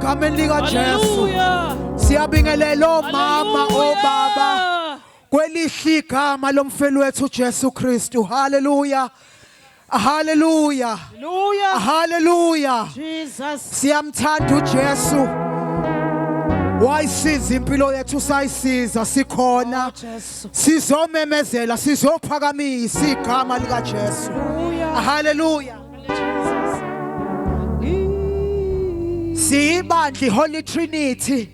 Egameni lika Jesu siyabingelela omama obaba kwelihle igama lomfelo wethu uJesu Kristu. Hallelujah, hallelujah, Hallelujah, hallelujah. Jesus. Siyamthanda uJesu, wayisiza impilo yethu, sayisiza sikhona, sizomemezela, sizophakamisa igama lika Jesu. Hallelujah. Siyibandla Holy Trinity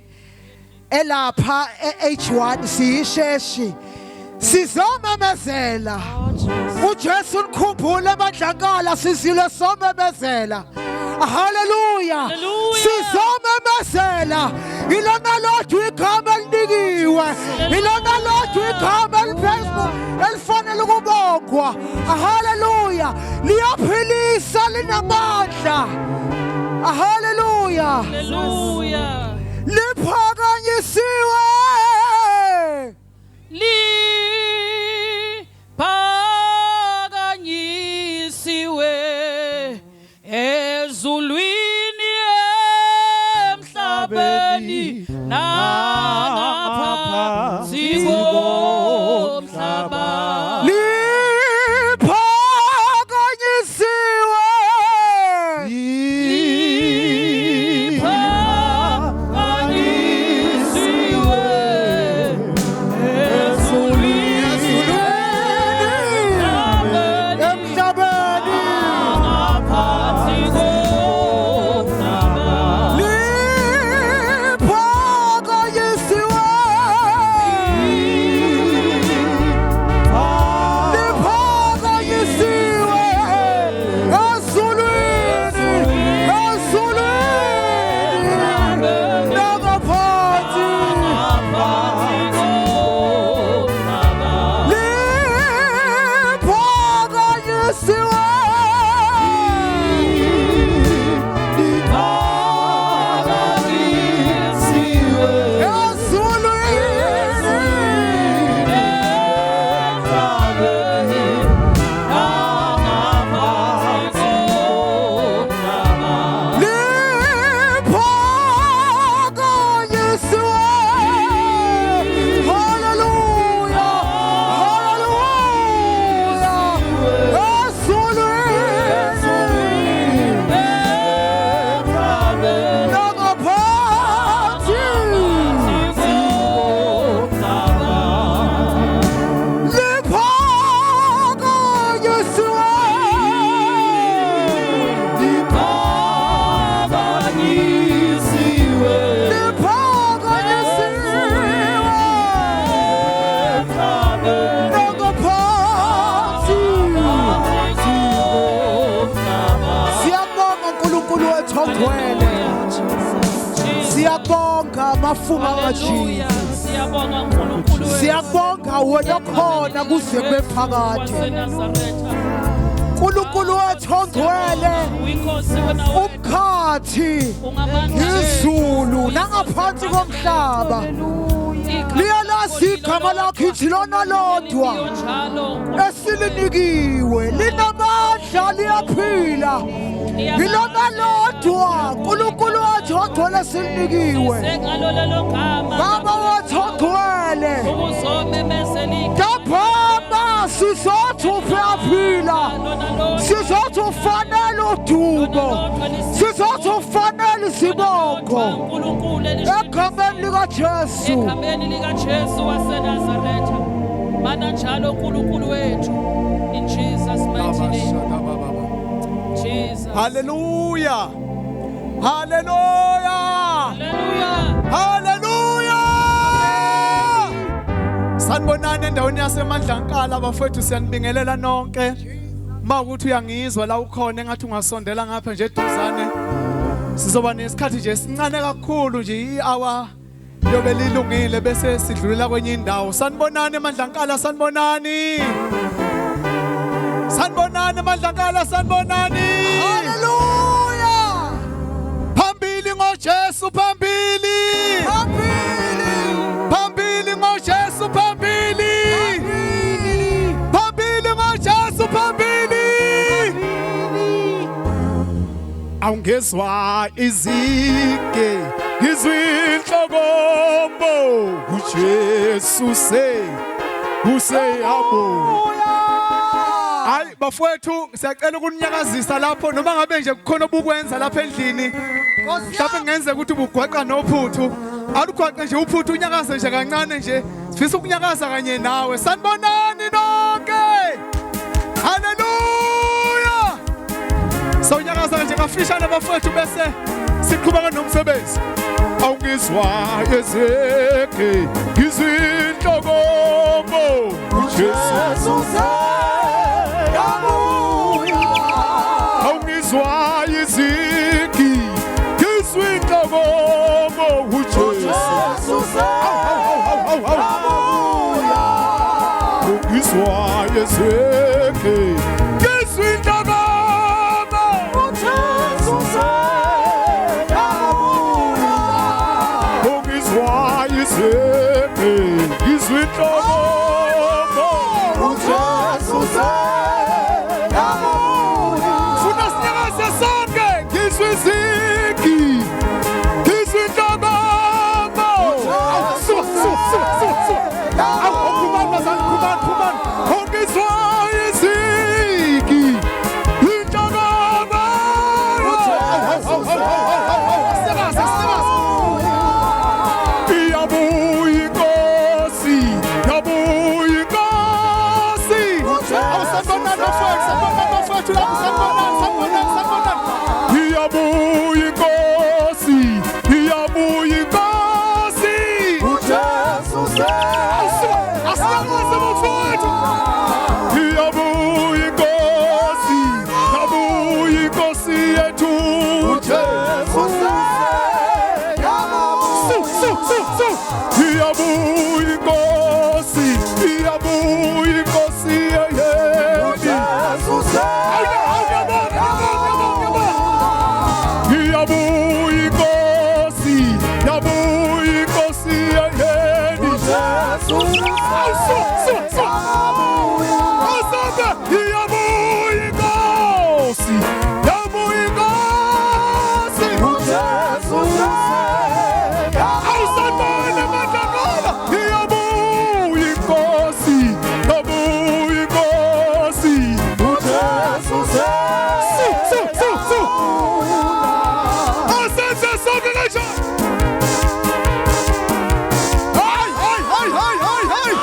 elapha H1 siyisheshi, sizomemezela uJesu nkhumbule amadlankala, sizile somemezela. Hallelujah, sizomemezela ilona lodwa igama elinikiwe, ilona lodwa igama elifanele ukubongwa. Hallelujah, liyaphilisa, linamandla. Hallelujah, Hallelujah. Liphakanyisiwe, liphakanyisiwe ezulwini emhlabeni nangaphansi komhlaba. singafunga Hallelujah. ngaJesu. Siyabonga uNkulunkulu wethu. Siyabonga wena khona kuze kube phakade. waseNazaretha. uNkulunkulu wethu ongcwele, Uyinkosi wena wedwa. umkhathi, Ungamandla izulu nangaphansi komhlaba. Liyalazi igama lakho ithi lona lodwa njalo esilinikiwe linamandla liyaphila. Ilona lodwa uNkulunkulu wethu ongcwele silinikiwe. sengalo lelo gama Baba wethu ongcwele, uzomemezela Baba sizothi uyaphila, sizothi ufanele udumo, sizothi ufanele isibongo uNkulunkulu egameni likaJesu. egameni likaJesu waseNazaretha. Mana njalo uNkulunkulu wethu. In Jesus mighty name. Jesus. Hallelujah. Hallelujah. Hallelujah. Hallelujah. Sanibonani endaweni yaseMandlankala bafowethu, siyanibingelela nonke. Mawukuthi uyangizwa la ukhona engathi ungasondela ngapha nje eduzane. Sizoba nesikhathi nje sincane kakhulu nje i-hour yobe lilungile bese sidlulela kwenye indawo. Sanibonani eMandlankala, sanibonani. Sanibonani eMandlankala, sanibonani. Hallelujah. Phambili ngoJesu, phambili. Phambili ngoJesu, phambili. Phambili ngoJesu, phambili. Awungezwa izike, ngizwa inhlokomo uJesu useyabo. Hayi bafowethu, siyacela ukunyakazisa lapho noma ngabe nje kukhona obukwenza lapha endlini. Mhlawumbe kungenzeka ukuthi ubugwaqa nophuthu. Alugwaqa nje uphuthu, unyakaze nje kancane nje. Sifisa ukunyakaza kanye nawe. Sanibonani nonke. Hallelujah. Sawunyakaza nje kafishane bafowethu bese siqhubeka nomsebenzi. Awungizwa ezeke, ngizwa inhlokomo uJesu awungizwa iziki, ngizwa inhlokomo uJesu awungizwa iziki, ngizwa inhlokomo uJesu awungizwa iziki, ngizwa inhlokomo uJesu funa sinyakaze sonke, ngizwa iziki, ngizwa inhlokomo. Ongizwa iziki, inhlokomo. Iyabuya inkosi, iyabuya inkosi. Sanibonani bafowethu, sanibonani bafowethu lapho, sanibonani, sanibonani, sanibonani. Iyabuya inkosi, iyabuya inkosi. Asiyakaze bafowethu. Iyabuya inkosi, iyabuya inkosi yethu. Iyabuya inkosi, iyabuya inkosi yethu. Iyabuya inkosi, iyabuya inkosi yethu. Asante, iyabuya inkosi, iyabuya inkosi. Awusanibona eMandlankala, iyabuya inkosi, iyabuya inkosi. Asenze sonke kanjani. Hey, hey, hey, hey, hey, hey.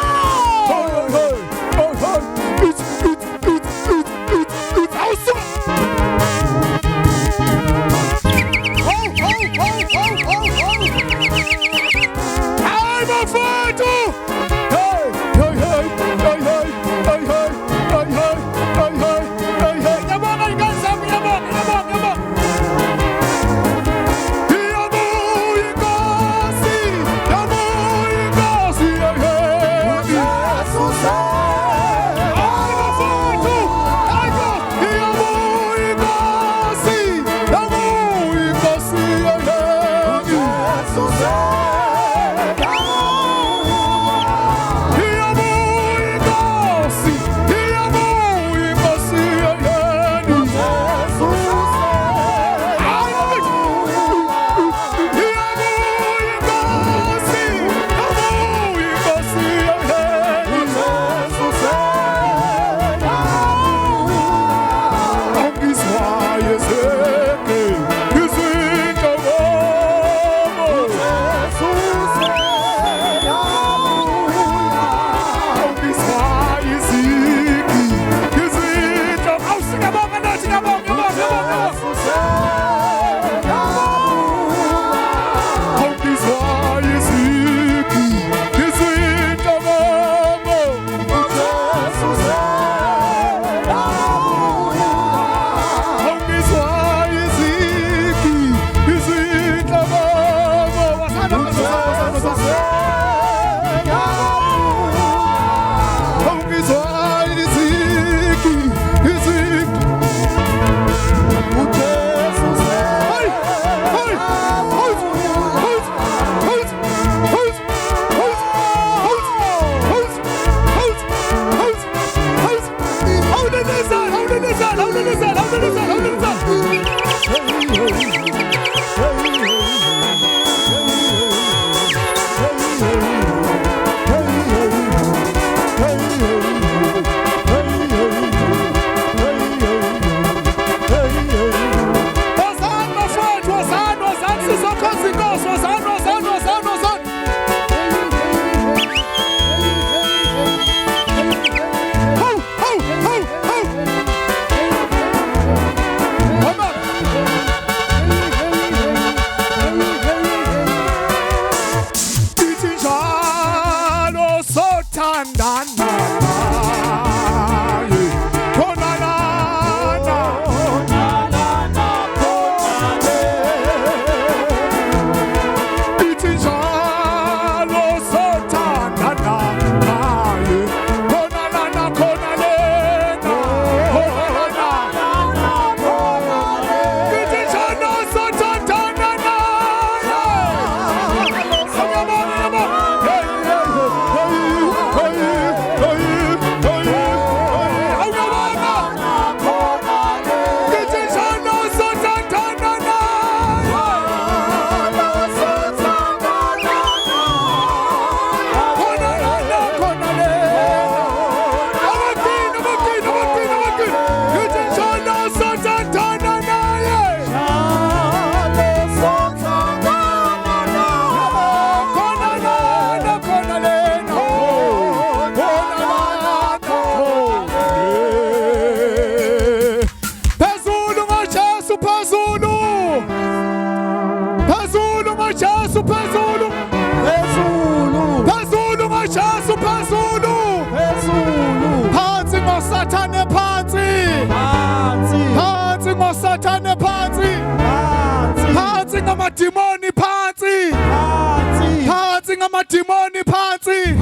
phansi ngamadimoni phansi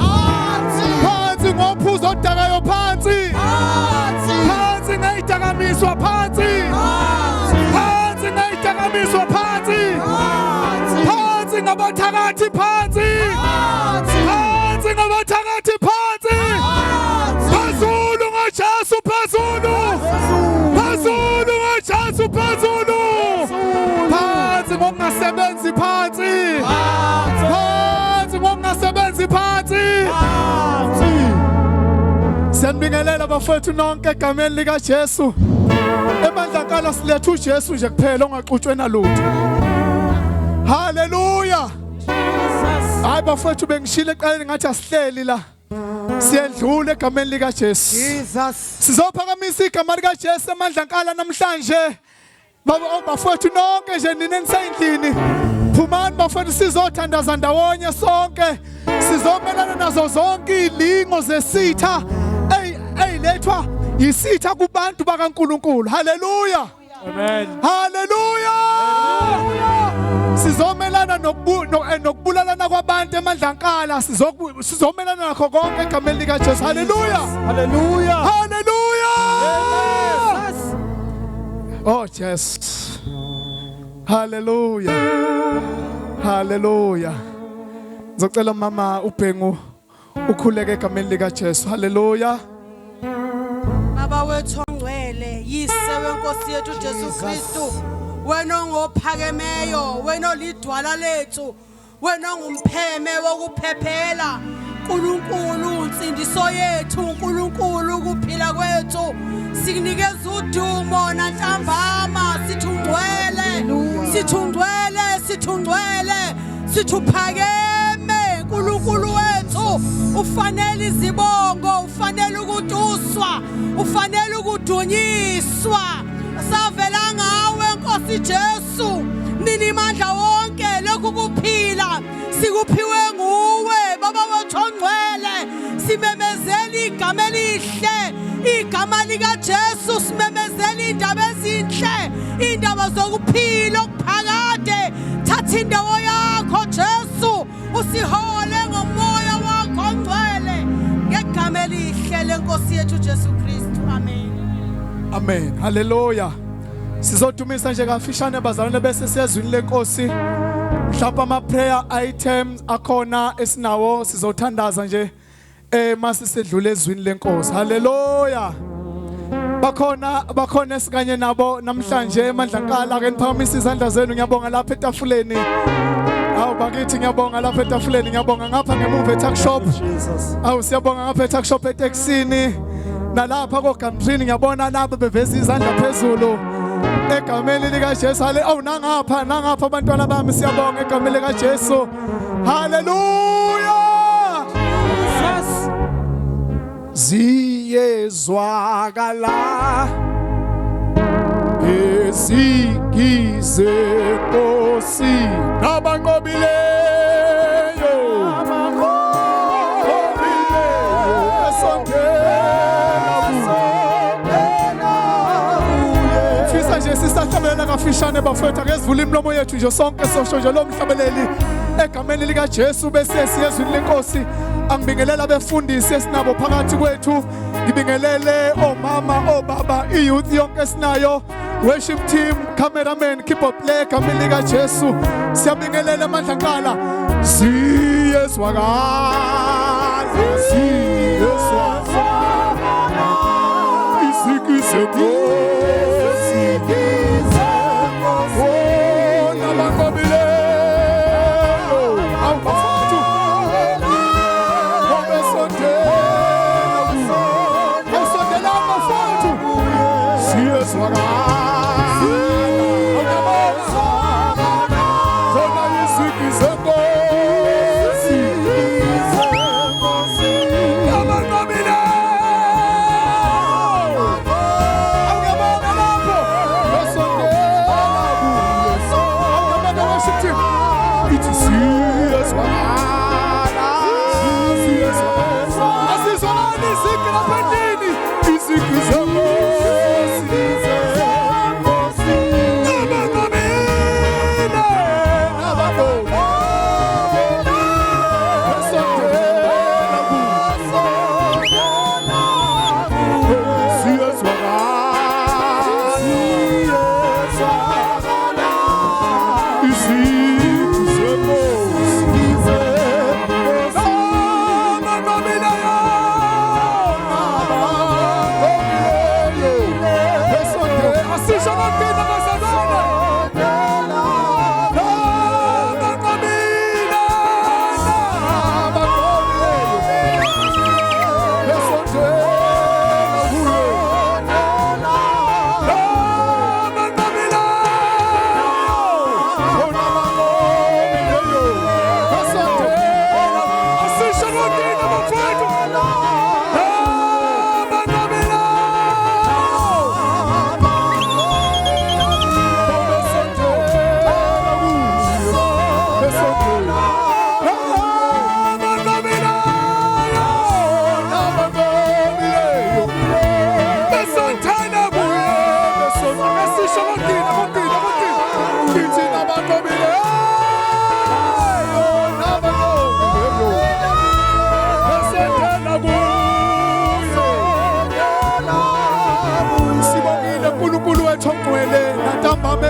phansi ngophuzo odakayo phansi phansi ngayidakamiswa phansi phansi ngayidakamiswa phansi phansi ngabathakathi phansi phansi ngabathakathi phansi phezulu ngoJesu phezulu phezulu ngoJesu phezulu phansi ngokungasebenzi phansi phansi ngokungasebenzi phansi siyanibingelela bafowethu nonke egameni likaJesu emandla siletha uJesu nje kuphela ongaxutshwe nalutho haleluya hayi bafowethu bengishilo eqaleni ngathi asihleli la siyedlula egameni likaJesu Jesus sizophakamisa igama likaJesu emandla namhlanje bafowethu nonke nje nina enisayindlini phumani bafowethu sizothandaza ndawonye sonke sizomelana nazo zonke ilingo zesitha eyilethwa yisitha kubantu bakaNkuluNkulu haleluya amen haleluya sizomelana nokubulalana kwabantu emandla sizomelana nakho konke egameni likaJesu haleluya haleluya haleluya oh Jesus haleluya haleluya ngizocela mama uBhengu ukhuleke egameni likaJesu haleluya Baba wethu ongcwele yise wenkosi yethu Jesu Kristu wena ongophakemeyo wena olidwala lethu wena ongumpheme wokuphephela uNkulunkulu insindiso yethu uNkulunkulu ukuphila kwethu sikunikeza udumo nanhlambama sithungcwele sithuphakeme uNkulunkulu wethu ufanele izibongo ufanele ukutuswa ufanele ukudunyiswa savela ngawe Nkosi Jesu nini imandla wonke lokhu kuphila sikuphiwe nguwe baba wethu ongcwele simemezela igama elihle igama lika Jesu simemezela indaba ezinhle indaba zokuphila okuphakade thatha indawo yakho Jesu usihole ngomoya wakho ongcwele ngegama elihle lenkosi yethu Jesu Kristu amen amen haleluya sizodumisa nje kafishane bazalwane bese siyezwini lenkosi mhlawumbe ama prayer items akhona esinawo sizothandaza nje mase sedlule ezwini lenkosi haleluya bakhona esikanye nabo namhlanje emandla ake niphakamisa izandla zenu ngiyabonga lapha etafuleni awu bakithi ngiyabonga lapha etafuleni ngiyabonga ngapha ngemuva eTuck Shop awu siyabonga ngapha eTuck Shop eTexini nalapha koGamtrini ngiyabona labo beveza izandla phezulu egameni likaJesu hale awu nangapha abantwana bami siyabonga egameni likaJesu haleluya ziyezwakala ezigize Nkosi nabanqobileyo nje sisahlabelela kafishane bafowethu akezivula imlomo yethu nje sonke sosho nje lo mhlabeleli egameni likaJesu bese siyezwini lenkosi angibingelela abefundisi esinabo phakathi kwethu ngibingelele omama obaba iyouth yonke sinayo worship team cameraman keyboard player egameni likaJesu siyabingelela amandla siyezwakala isikise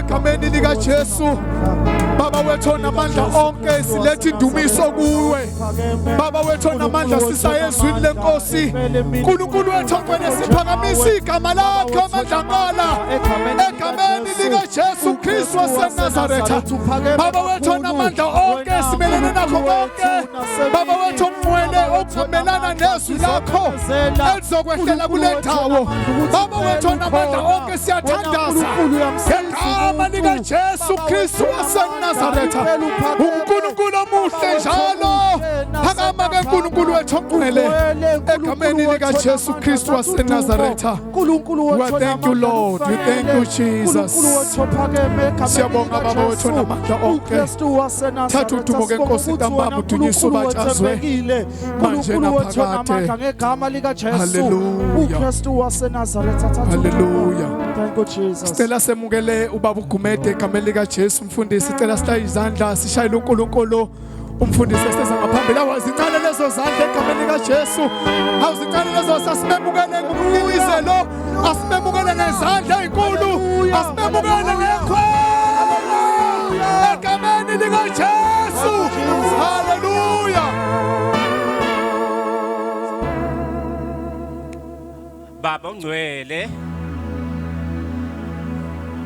egameni lika Jesu. Baba wethu onamandla onke siletha indumiso kuwe. Baba wethu onamandla sisa ezwini lenkosi. uNkulunkulu wethu ongcwele siphakamisa igama lakho amadlangala egameni lika Jesu Kristu waseNazaretha. Baba wethu onamandla onke simelene nakho konke. Baba wethu ongcwele okumelana nezwi lakho elizokwehlela kule ndawo. Baba wethu onamandla onke siyathandaza egama lika Jesu Kristu waseNazaretha. uNkulunkulu omuhle njalo phakama ke uNkulunkulu wethu ongcwele egameni lika Jesu Kristu waseNazaretha. We thank you Lord, we thank you Jesus. Siyabonga Baba wethu onamandla onke. Thatha udumo ke Nkosi ntambama udunyiswe ubatshazwe manje naphakade. Hallelujah. Thank you Jesus. Sicela semukele ubaba uGumede egameni lika Jesu mfundisi. Sicela sihlaye izandla sishayile uNkulunkulu. Umfundisi eseza ngaphambili awazincane lezo zandla egameni lika Jesu. Awuzincane lezo sasimemukele ngomlilizelo. Asimemukele ngezandla ezinkulu. Asimemukele ngekhwela egameni lika Jesu. Hallelujah. Baba ongcwele,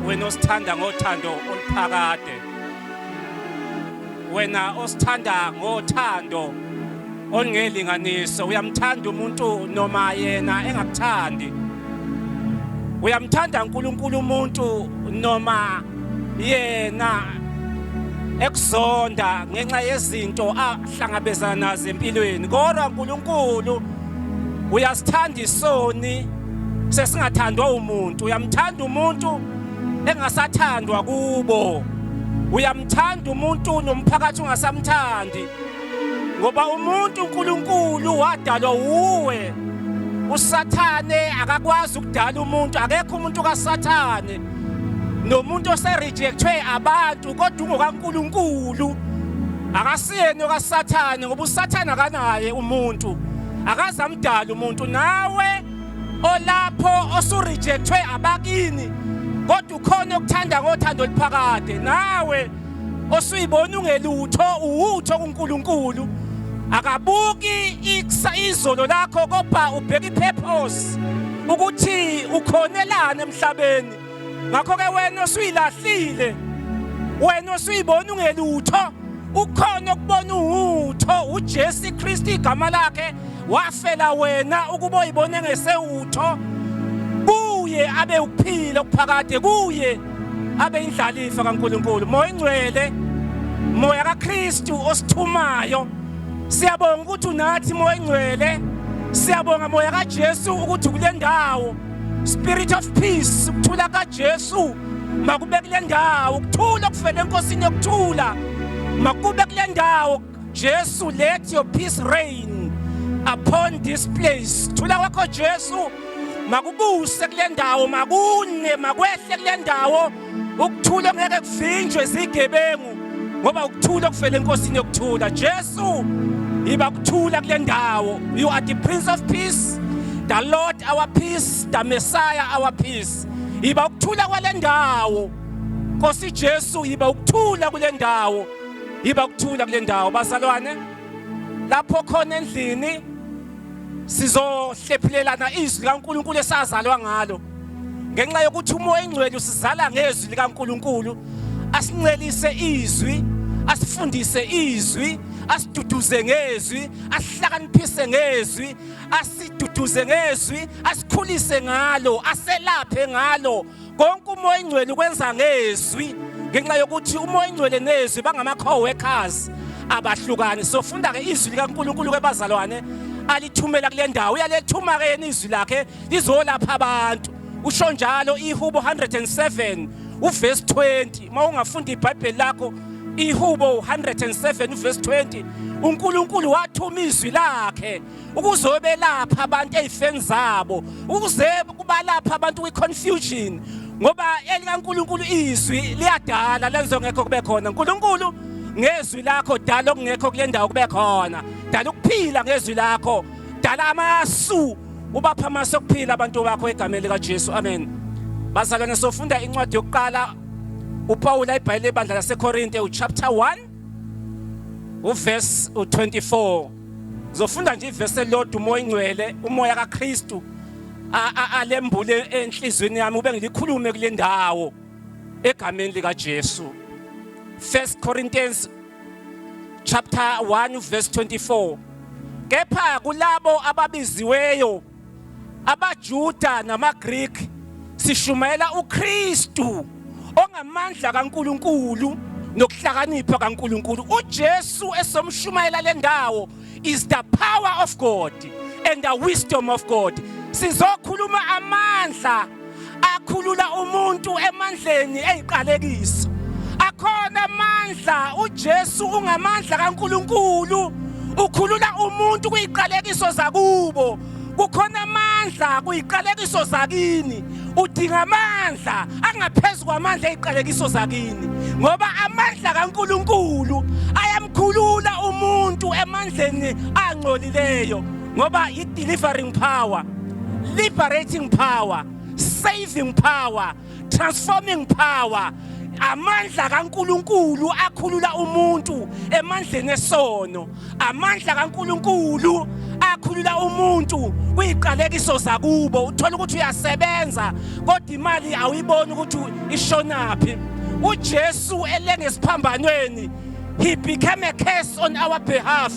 wena osithanda ngothando oluphakade, wena osithanda ngothando olungelinganiso, uyamthanda umuntu noma yena engakuthandi, uyamthanda uNkulunkulu umuntu noma yena ekuzonda ngenxa yezinto ahlangabezana nazo empilweni. Kodwa uNkulunkulu uyasithanda isoni sesingathandwa umuntu, uyamthanda umuntu engasathandwa kubo, uyamthanda umuntu nomphakathi ungasamthandi, ngoba umuntu uNkulunkulu wadalwa uwe. uSathane akakwazi ukudala umuntu, akekho umuntu kaSathane nomuntu oserejectwe abantu, kodwa ungokaNkulunkulu. Akasiyena kaSathane ngoba uSathane akanaye umuntu, akazamdala umuntu. Nawe olapho osurejectwe abakini, kodwa ukhona ukuthanda ngothando oluphakade. Nawe osuyibona ungelutho uwutho kuNkulunkulu, akabuki izolo lakho kodwa ubheka ipurpose ukuthi ukhonelana emhlabeni. Ngakho ke wena osuyilahlile, wena osuyibona ungelutho, ukhona ukubona uwutho. uJesu Kristu igama lakhe wafela wena ukuba uyibone ngesewutho, kuye abe ukuphila okuphakade, kuye abe indlalifa kaNkulunkulu. Moya Ngcwele, moya kaKristu osithumayo, siyabonga ukuthi unathi Moya Ngcwele. Siyabonga moya kaJesu ukuthi kule ndawo, Spirit of peace, ukuthula kaJesu makube kule ndawo, ukuthula okuvela enkosini yokuthula makube kule ndawo. Jesu, let your peace reign upon this place. Thula kwakho Jesu makubuse kule ndawo, makune makwehle kule ndawo. Ukuthula ngeke kuvinjwe zigebengu, ngoba ukuthula okuvela enkosini yokuthula. Jesu, iba ukuthula kule ndawo. You are the Prince of Peace, the Lord our peace, the Messiah our peace. Iba ukuthula kwale ndawo. Nkosi Jesu, iba ukuthula kule ndawo, iba ukuthula kule ndawo. Bazalwane, lapho khona endlini sizohlephulelana izwi likaNkulunkulu esazalwa ngalo, ngenxa yokuthi uMoya Ngcwele usizala ngezwi likaNkulunkulu. Asincelise izwi, asifundise izwi, asiduduze ngezwi, asihlakaniphise ngezwi, asiduduze ngezwi, asikhulise ngalo, aselaphe ngalo. Konke uMoya Ngcwele ukwenza ngezwi, ngenxa yokuthi uMoya Ngcwele nezwi bangama co-workers abahlukani. Sofunda ke izwi likaNkulunkulu kwabazalwane alithumela kule ndawo. Uyalethuma ke izwi lakhe lizolapha abantu. Usho njalo iHubo 107 uverse 20. Mawungafunda iBhayibheli lakho, iHubo 107 uverse 20, uNkulunkulu wathuma izwi lakhe ukuzobelapha abantu ezifeni zabo, ukuze kubalapha abantu kwiconfusion, ngoba elikaNkulunkulu izwi liyadala lenzo ngekho kube khona. uNkulunkulu ngezwi lakho dala okungekho kule ndawo kube khona, dala ukuphila ngezwi lakho, dala amasu, ubapha amasu okuphila abantu bakho egameni likaJesu. Amen. Bazalwane, sofunda incwadi yokuqala uPaul eBhayibheli ebandla laseKorinte chapter 1 uverse 24 zofunda nje iverse elodwa umoya ingcwele umoya kaKristu alembule enhlizweni yami ube ngilikhulume kule ndawo egameni lika Jesu. 1 Corinthians chapter 1 verse 24. Kepha kulabo ababiziweyo abaJuda namaGreek sishumayela uKristu ongamandla kaNkuluNkulu nokuhlakanipha kaNkuluNkulu. uJesu esomshumayela le ndawo is the power of God and the wisdom of God. Sizokhuluma amandla akhulula umuntu emandleni eyiqalekiso. Akhona amandla uJesu ungamandla kaNkuluNkulu ukhulula umuntu kuyiqalekiso zakubo. Kukhona amandla kuyiqalekiso zakini. Udinga amandla angaphezulu kwamandla eyiqalekiso zakini ngoba amandla kaNkuluNkulu ayamkhulula umuntu emandleni angcolileyo ngoba i delivering power, liberating power, saving power, transforming power. Amandla kaNkuluNkulu akhulula umuntu emandleni esono. Amandla kaNkuluNkulu akhulula umuntu kuyiqalekiso zakubo. Uthola ukuthi uyasebenza kodwa imali awuyiboni ukuthi ishonaphi. uJesu elengesiphambano, he became a curse on our behalf.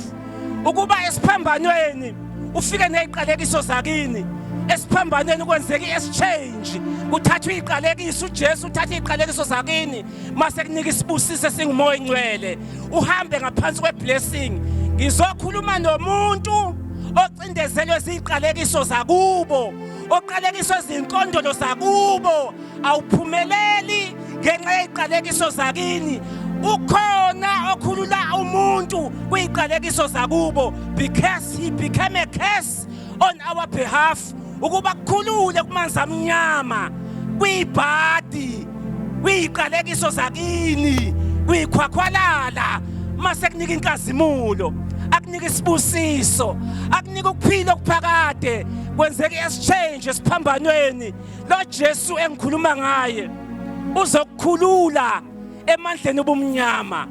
Ukuba esiphambanweni ufike neziqalekiso zakini, esiphambanweni kwenzeka exchange, kuthathwa iziqalekiso. uJesu uthatha iziqalekiso zakini mase kunika isibusise singumoya ingcwele uhambe ngaphansi kweblessing. Ngizokhuluma nomuntu ocindezelwe iziqalekiso zakubo, oqalekiswe izinkondolo zakubo, awuphumeleli ngenxa yeziqalekiso zakini. Ukhona okhulula umuntu kuyiqalekiso zakubo because he became a curse on our behalf. Ukuba kukhulule kumanzi amnyama, kuyibhadi, kuyiqalekiso zakini, kuyikhwakhwalala, mase kunika inkazimulo, akunika isibusiso, akunika ukuphila okuphakade, kwenzeka exchange esiphambanweni. Lo Jesu engikhuluma ngaye uzokukhulula emandleni obumnyama,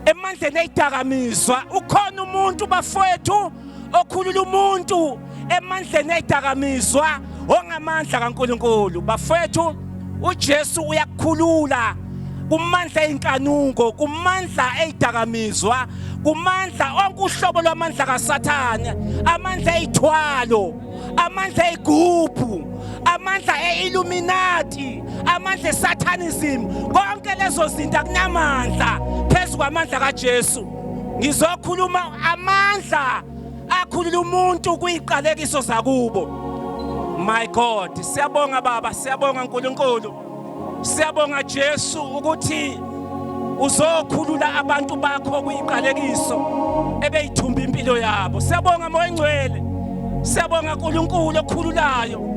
emandleni eyidakamizwa. Ukhona umuntu bafowethu okhulula umuntu emandleni eyidakamizwa ongamandla kaNkuluNkulu. Bafowethu, uJesu uyakukhulula kumandla eyinkanuko, kumandla eyidakamizwa, kumandla onke uhlobo lwamandla kaSathane, amandla eyithwalo, amandla eyigubhu, amandla e-Illuminati, amandla e-Satanism. Konke lezo zinto akunamandla phezu kwamandla kaJesu. Ngizokhuluma amandla akhulula umuntu kuyiqalekiso zakubo. My God, siyabonga Baba, siyabonga nkulunkulu, siyabonga Jesu ukuthi uzokhulula abantu bakho kuyiqalekiso ebeyithumba impilo yabo. Siyabonga moya ngcwele, siyabonga nkulunkulu okhululayo.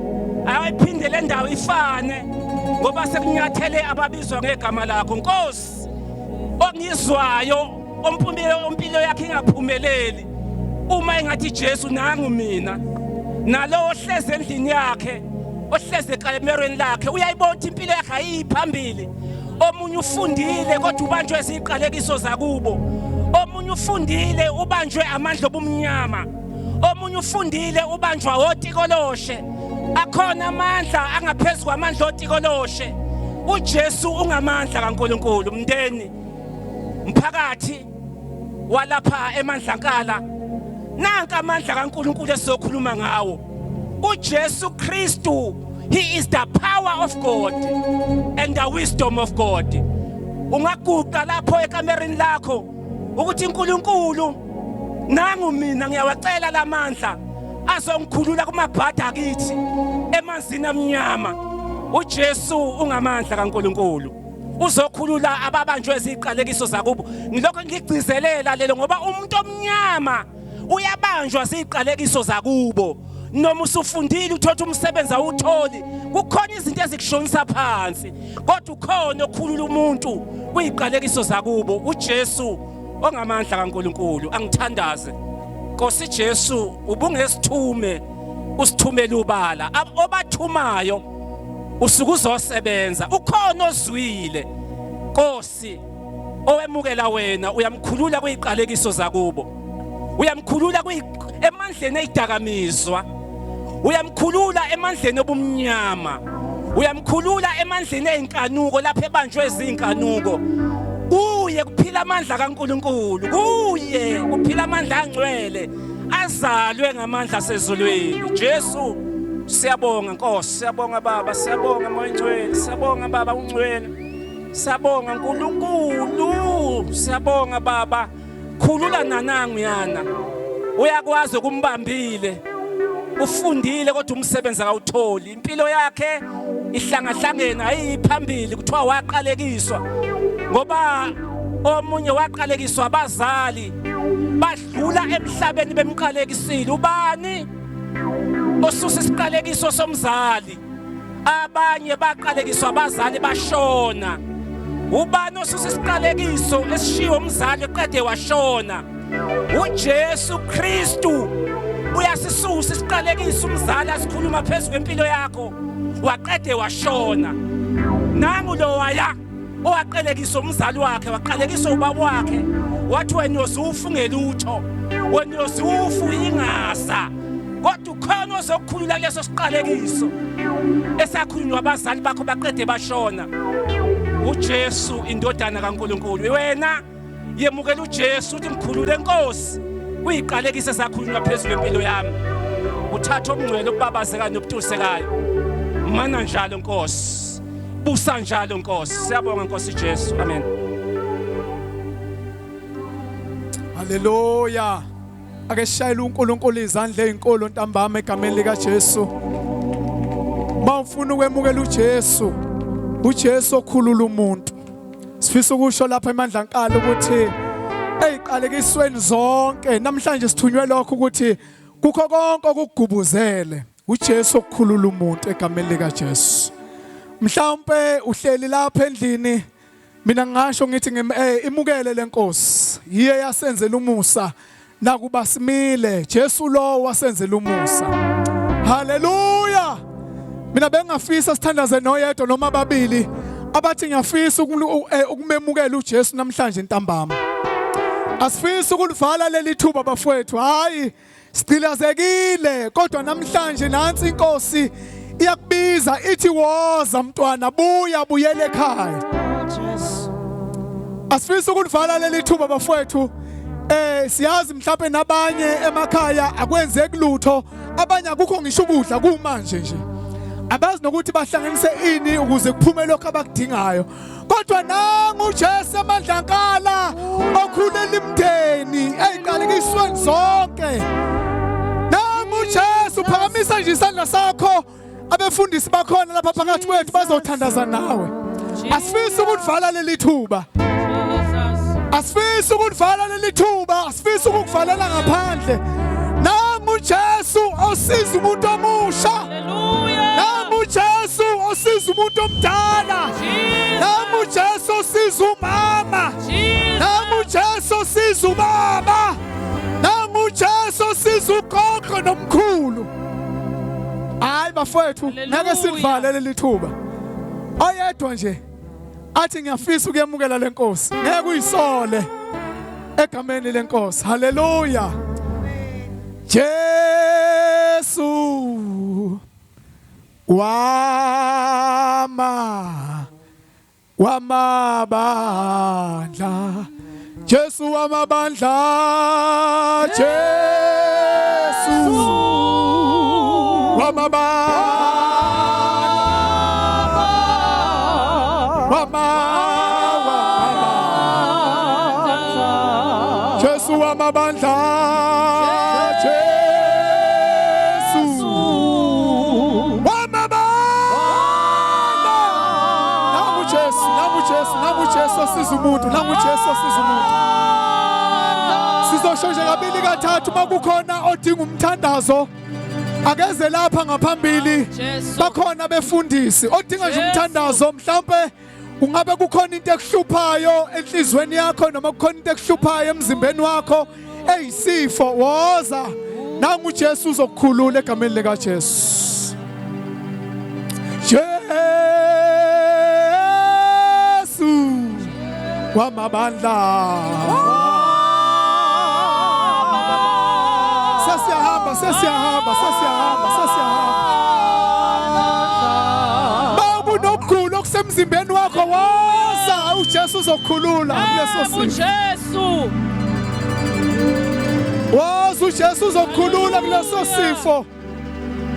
Ayiphinde le ndawo ifane ngoba sekunyathele ababizwa ngegama lakho. Nkosi, ongizwayo impilo yakhe ingaphumeleli, uma engathi Jesu nangu mina, nalo ohleze endlini yakhe, ohleze ekamerweni lakhe, uyayibona ukuthi impilo yakhe ayiphambili. Omunye ufundile kodwa ubanjwe iziqalekiso zakubo. Omunye ufundile ubanjwe amandla obumnyama. Omunye ufundile ubanjwa otikoloshe. Akhona amandla angaphezulu kwamandla otikoloshe. uJesu ungamandla kaNkuluNkulu. Mndeni, mphakathi walapha eMandlankala, nanka amandla kaNkuluNkulu esizokhuluma ngawo. uJesu Kristu, he is the power of God and the wisdom of God. Ungaguqa lapho ekamereni lakho ukuthi uNkulunkulu nangu mina ngiyawacela lamandla azongikhulula kumabhada akithi emanzini amnyama. uJesu ungamandla kaNkuluNkulu, uzokhulula ababanjwe iziqalekiso zakubo. Ngilokho ngigcizelela lelo ngoba umuntu omnyama uyabanjwa iziqalekiso zakubo. Noma usufundile uthatha umsebenzi awutholi, kukhona izinto ezikushonisa phansi, kodwa ukhona okhulula umuntu kuyiqalekiso zakubo. uJesu ongamandla kaNkuluNkulu, angithandaze Nkosi Jesu, ubungesithume usithumele ubala obathumayo usuke uzosebenza. Ukhona ozwile Nkosi owemukela wena uyamkhulula kwiqalekiso zakubo uyamkhulula emandleni ezidakamizwa uyamkhulula emandleni obumnyama uyamkhulula emandleni ezinkanuko lapho ebanjwe izinkanuko uye kuphila amandla kaNkuluNkulu kuye kuphila amandla angcwele azalwe ngamandla sezulwini Jesu siyabonga Nkosi siyabonga Baba siyabonga Moya Ngcwele siyabonga Baba ungcwele siyabonga uNkulunkulu siyabonga Baba khulula nanangu yana uyakwazi ukumbambile ufundile kodwa umsebenzi akawutholi impilo yakhe ihlangahlangene ayiphambili kuthiwa waqalekiswa ngoba omunye waqalekiswa abazali badlula emhlabeni bemqalekisile ubani osusa isiqalekiso somzali abanye baqalekiswa abazali bashona ubani osusa isiqalekiso esishiwo umzali eqede washona uJesu Kristu uyasisusa isiqalekiso umzali asikhuluma phezulu kwempilo yakho waqede washona nangu lo waya owaqalekisa umzali wakhe waqalekisa ubaba wakhe wathi wena uzufu ngelutho wena uzufu ingasa kodwa ukhona ozokukhulula leso siqalekiso esakhulunywa abazali bakho baqede bashona uJesu indodana kaNkuluNkulu wena yemukela uJesu uthi mkhulule Nkosi kuyiqalekisa esakhulunywa phezulu kwempilo yami uthatha obungcwele ubabazeka nobutusekayo mana njalo Nkosi busa njalo Nkosi siyabonga Nkosi Jesu amen Haleluya ake shayela uNkulunkulu izandla ezinkulu ntambama egameni lika Jesu mawufuna ukwemukela uJesu uJesu okhulula umuntu sifisa ukusho lapha emandla nkalo ukuthi eziqalekisweni zonke namhlanje sithunywe lokho ukuthi kukho konke okugubuzele uJesu okukhulula umuntu egameni lika Jesu mhlawumbe uhleli lapha endlini mina ngisho ngithi imukele lenkosi yiye yasenzela umusa nakuba simile Jesu lo wasenzela umusa haleluya mina bengafisa sithandaze noyedwa noma ababili abathi ngiyafisa ukumemukela uJesu namhlanje ntambama asifisa ukulivala leli thuba bafowethu hayi siqilazekile kodwa namhlanje nansi inkosi iyakubiza ithi woza mntwana buya buyele ekhaya asifisa ukulivala leli thuba bafowethu siyazi mhlawumbe nabanye emakhaya akwenzeki lutho abanye akukho ngisho ukudla kumanje nje abazi nokuthi bahlanganise ini ukuze kuphume lokho abakudingayo kodwa nangu uJesu amandlankala okhulela imndeni eziqalekisweni zonke nangu uJesu phakamisa nje isandla sakho abefundisi bakhona lapha phakathi kwethu bazothandaza nawe asifisa ukulivala leli thuba asifisa ukulivala leli thuba asifisa ukukuvalela ngaphandle nangu uJesu osiza umuntu omusha nangu uJesu osiza umuntu omdala nangu uJesu osiza umama nangu uJesu osiza ubaba nangu uJesu osiza ugogo nomkhulu hayi bafowethu ngeke silivale leli thuba oyedwa nje athi ngiyafisa ukuyemukela lenkosi ngeke uyisole egameni lenkosi haleluya Jesu wamabandla Jesu wamabandla Jesu wamabandla Jesu wamabandla Jesu wamabandla nangu Jesu osiza umuntu nangu Jesu osiza umuntu sizosho nje kabili kathathu makukhona odinga umthandazo akeze lapha ngaphambili bakhona befundisi odinga nje umthandazo mhlawumbe ungabe kukhona into ekuhluphayo enhlizweni yakho noma kukhona into ekuhluphayo emzimbeni wakho eyisifo woza nangu uJesu uzokukhulula egameni lika Jesu Jesu wamabandla sesiyahamba babu nokugula okusemzimbeni wakho woza uJesu uzokukhulula kuleso sifo uJesu woza uJesu uzokukhulula kuleso sifo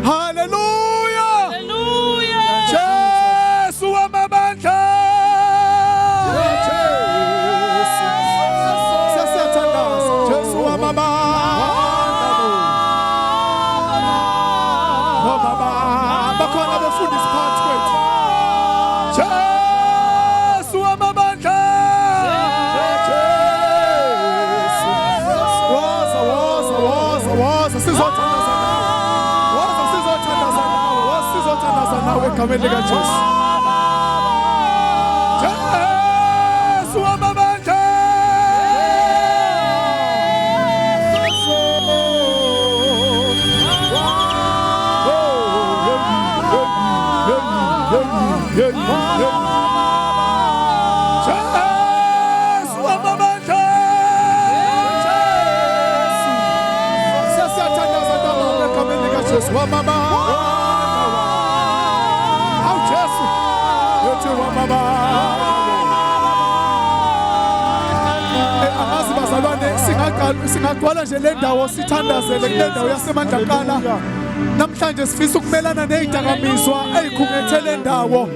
haleluya haleluya Jesu wamabandla Kamele ka Jesu Jesu wamabandla Jesu wamabandla sesiyathandaza nabo kamele ka Jesu wamabandla Amazi bazalwane singagcwala nje le ndawo sithandazele kule ndawo yaseMandlakala namhlanje sifisa ukumelana nezidakamizwa ezikhungethele ndawo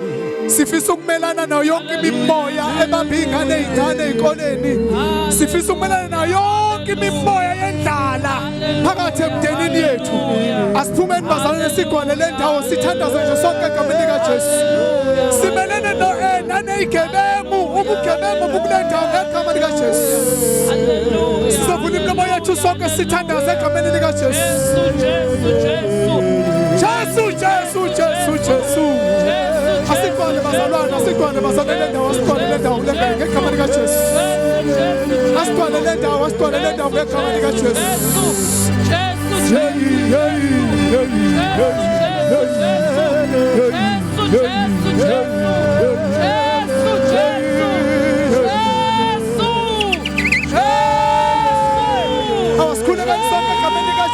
sifisa ukumelana nayo yonke imimoya ebamba ingane ezingane ezikoleni sifisa ukumelana nayo yonke imimoya yendlala phakathi emndenini yethu asiphumeni bazalwane sigcwale le ndawo sithandaze nje sonke egameni kaJesu simelene naney'gebengu ubugebengu bukulendawo ngegama likaJesu sizovula imilomo yethu sonke sithandaze egameni likaJesu Jesu asigcwale bazalwane le ndawo asigcwale le ndawo ngegama likaJesu asigcwale le ndawo ngegama likaJesu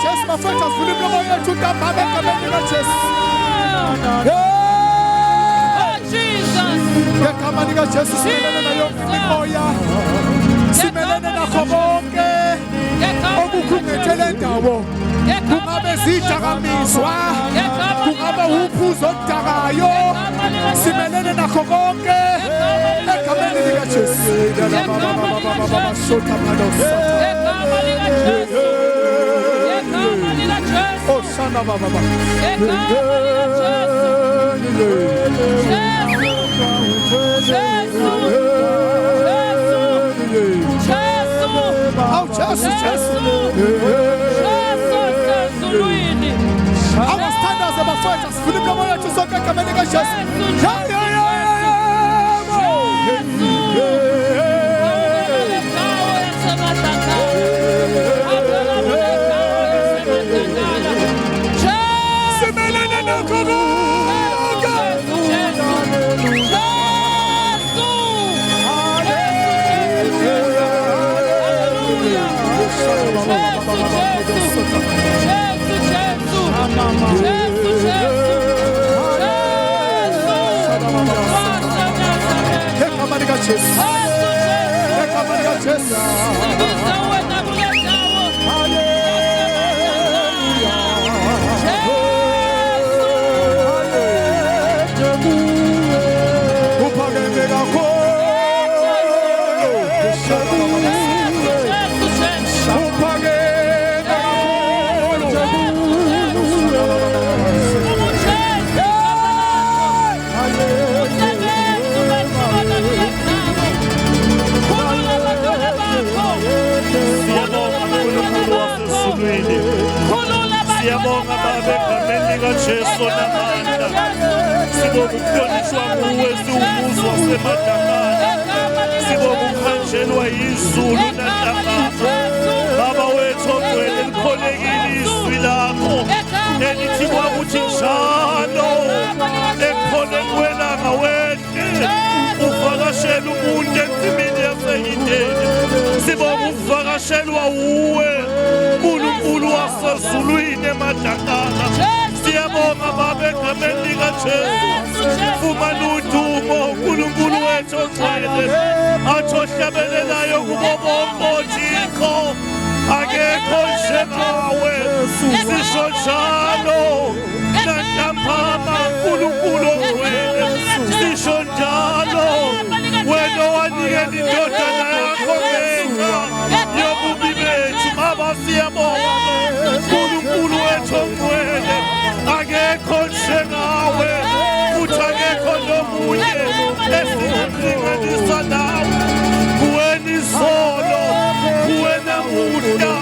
Jesu mafetha sivula imilomo yethu ntambama egameni likaJesu ngegama likaJesu simelene nayo imimoya simelene nakho konke okukhungethele ndawo kungabe zidakamizwa kungabe uphuzo oludakayo simelene nakho konke egameni likaJesu Oh, Shana Baba. Siyabonga Baba egameni likaJesu namandla sibonga ukuhlonishwa kuwe siwumuzi waseMadakana sibonga ukuhanjelwa yizulu nantambama Baba wethu ogcwele likholekile izwi lakho elithi kwakuthi njalo ekhona kwelanga wethu uvakashela umuntu ensimini siqeqeshelwa uwe uNkulunkulu wasezulwini emadlakala siyabonga baba egameni likaJesu fumana udumo uNkulunkulu wethu ongcwele athi ohlabelelayo kubo bonke oThixo akekho njengawe sisho njalo nantambama uNkulunkulu ongcwele sisho njalo wena owanikela indodana yakho ngenxa yobubi bethu baba siyabonga uNkulunkulu wethu ongcwele akekho njengawe futhi akekho nomunye esingalinganisa nawe kuwena izolo kuwena namuhla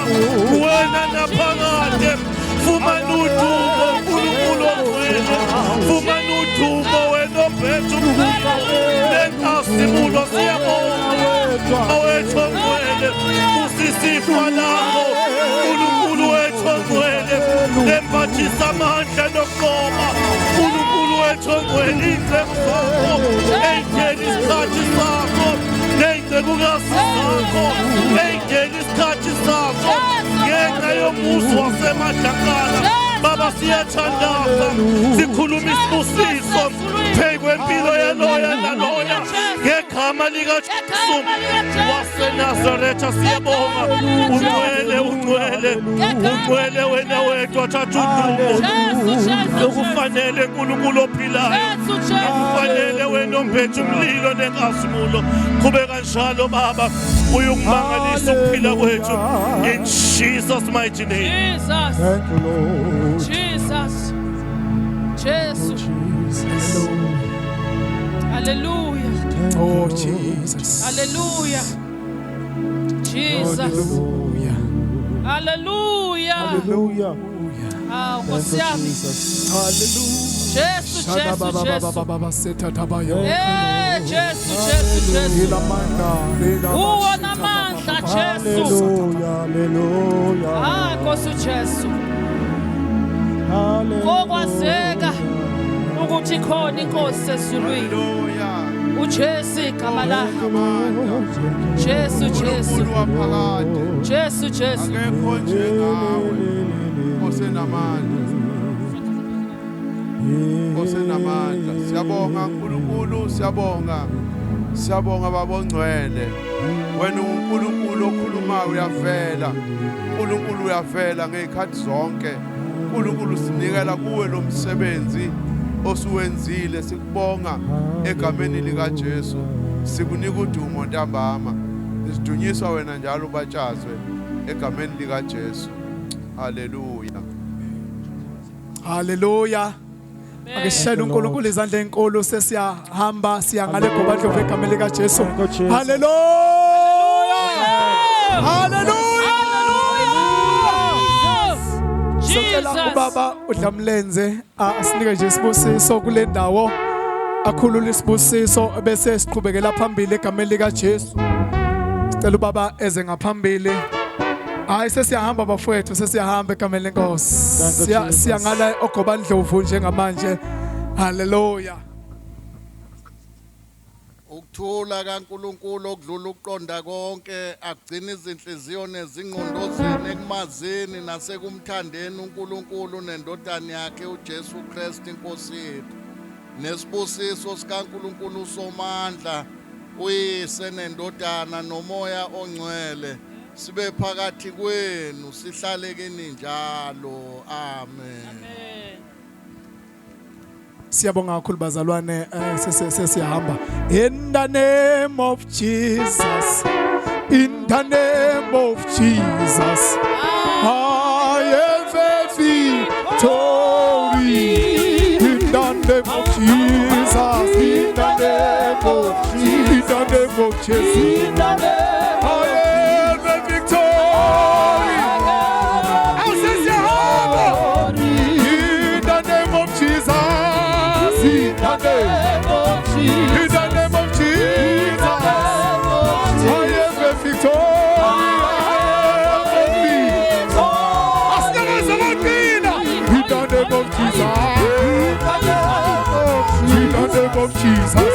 kuwena naphakade fumana udumo uNkulunkulu ongcwele fumana udumo wena ophethe umbuso nentasimulo siyabonga awethu ongcwele usisifa lakho uNkulunkulu wethu ongcwele emphathisa amandla nokuqoma uNkulunkulu wethu ongcwele iy'ndleko zakho ey'ngeni isikhathi sakho ney'ndlekukazi zakho ey'ngeni isikhathi sakho ngenxa yomuzi wasemadlakala baba siyathandaza sikhuluma isibusiso phezu kwempilo yaloya naloya ngegama likaJesu waseNazaretha siyabonga ungcwele wena wedwa thatha udumo lokufanele uNkulunkulu ophilayo akufanele wena omphethe umlilo nenkazimulo qhubeka njalo baba uyungimangalisa ukuphila kwethu in Jesus mighty name. Jesus. Thank you, Lord. Jesus. Jesus. Hallelujah. Oh Jesus. Hallelujah. Jesus. Hallelujah. Hallelujah. Hallelujah. Ah, Thank you, Nkosiyami. Jesus. Hallelujah. Jesu, Jesu, Jesu. Baba sethatabaya. Jesu, Jesu, Jesu. Ilamanda. Uwona amandla Jesu. Hallelujah. Hallelujah. Ah, Nkosi Jesu. Hallelujah. Okwazeka ukuthi khona inkosi ezulwini. uJesu igama lakhe. Jesu, Jesu. Jesu, Jesu. Akekho njengawe osenamandla. Osenamandla. Siyabonga uNkulunkulu, siyabonga baba ongcwele. Wena uNkulunkulu okhulumayo uyavela. uNkulunkulu uyavela ngezikhathi zonke. uNkulunkulu sinikela kuwe lo msebenzi osuwenzile, sikubonga egameni likaJesu. Sikunika udumo ntambama. Sidunyiswa wena njalo ubatshazwe egameni likaJesu. Haleluya. Hallelujah. Akishayela uNkulunkulu izandla ezinkulu sesiyahamba siya ngale gobadlovu egameni likaJesu. Hallelujah. Hallelujah. Sicela ubaba uDlamlenze asinike nje isibusiso kule ndawo. Akhulula isibusiso bese siqhubekela phambili egameni likaJesu. Sicela ubaba eze ngaphambili. Hayi sesiyahamba bafowethu sesiyahamba egameni lenkosi. Siyangala ogobandlovu njengamanje. Hallelujah. Ukuthula kaNkulunkulu okudlula ukuqonda konke agcina izinhliziyo nezingqondo zenu ekumazini nasekumthandeni uNkulunkulu nendodana yakhe uJesu Kristu inkosi yethu. Nesibusiso sikaNkulunkulu somandla uyise nendodana nomoya ongcwele sibe phakathi kwenu sihlale kini njalo. Amen. Siyabonga kakhulu bazalwane sesiyahamba. In the name of Jesus. In the name of Jesus. I have a victory. In the name of Jesus. In the name of Jesus. In the name of Jesus. In the name of Jesus.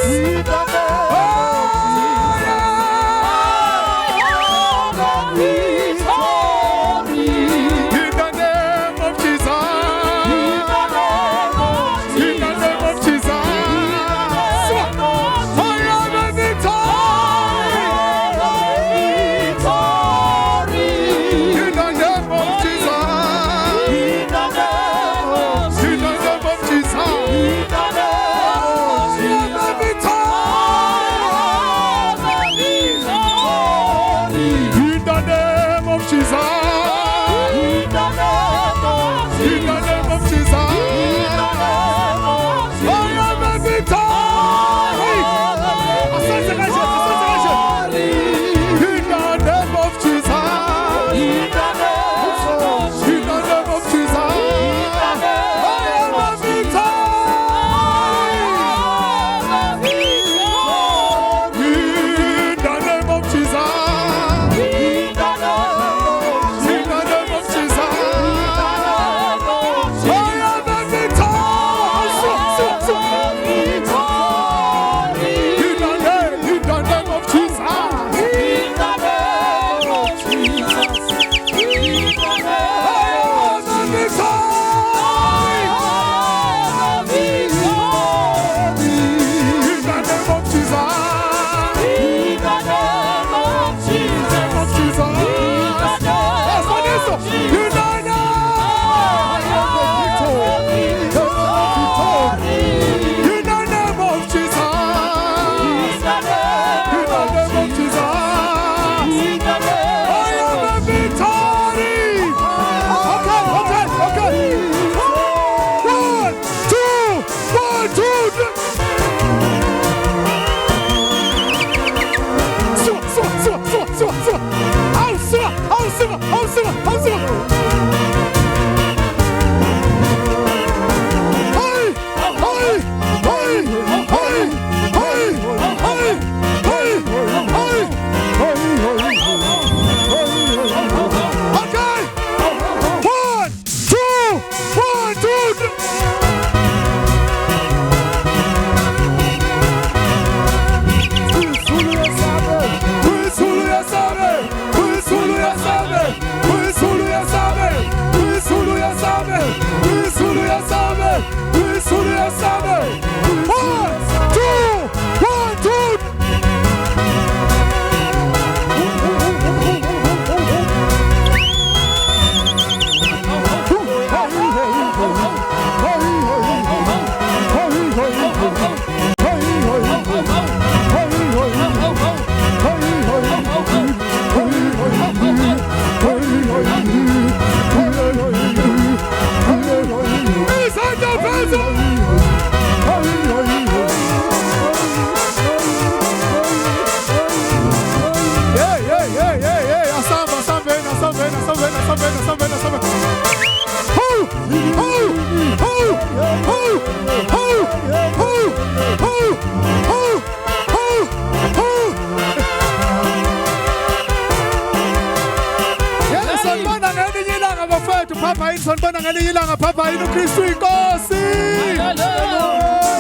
Papa yini sonibona ngelinye ilanga Papa yini uKristu inkosi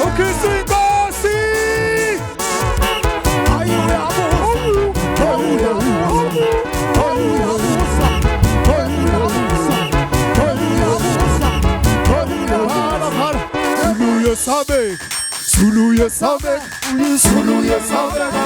uKristu inkosi Sulu ya sabe Sulu ya sabe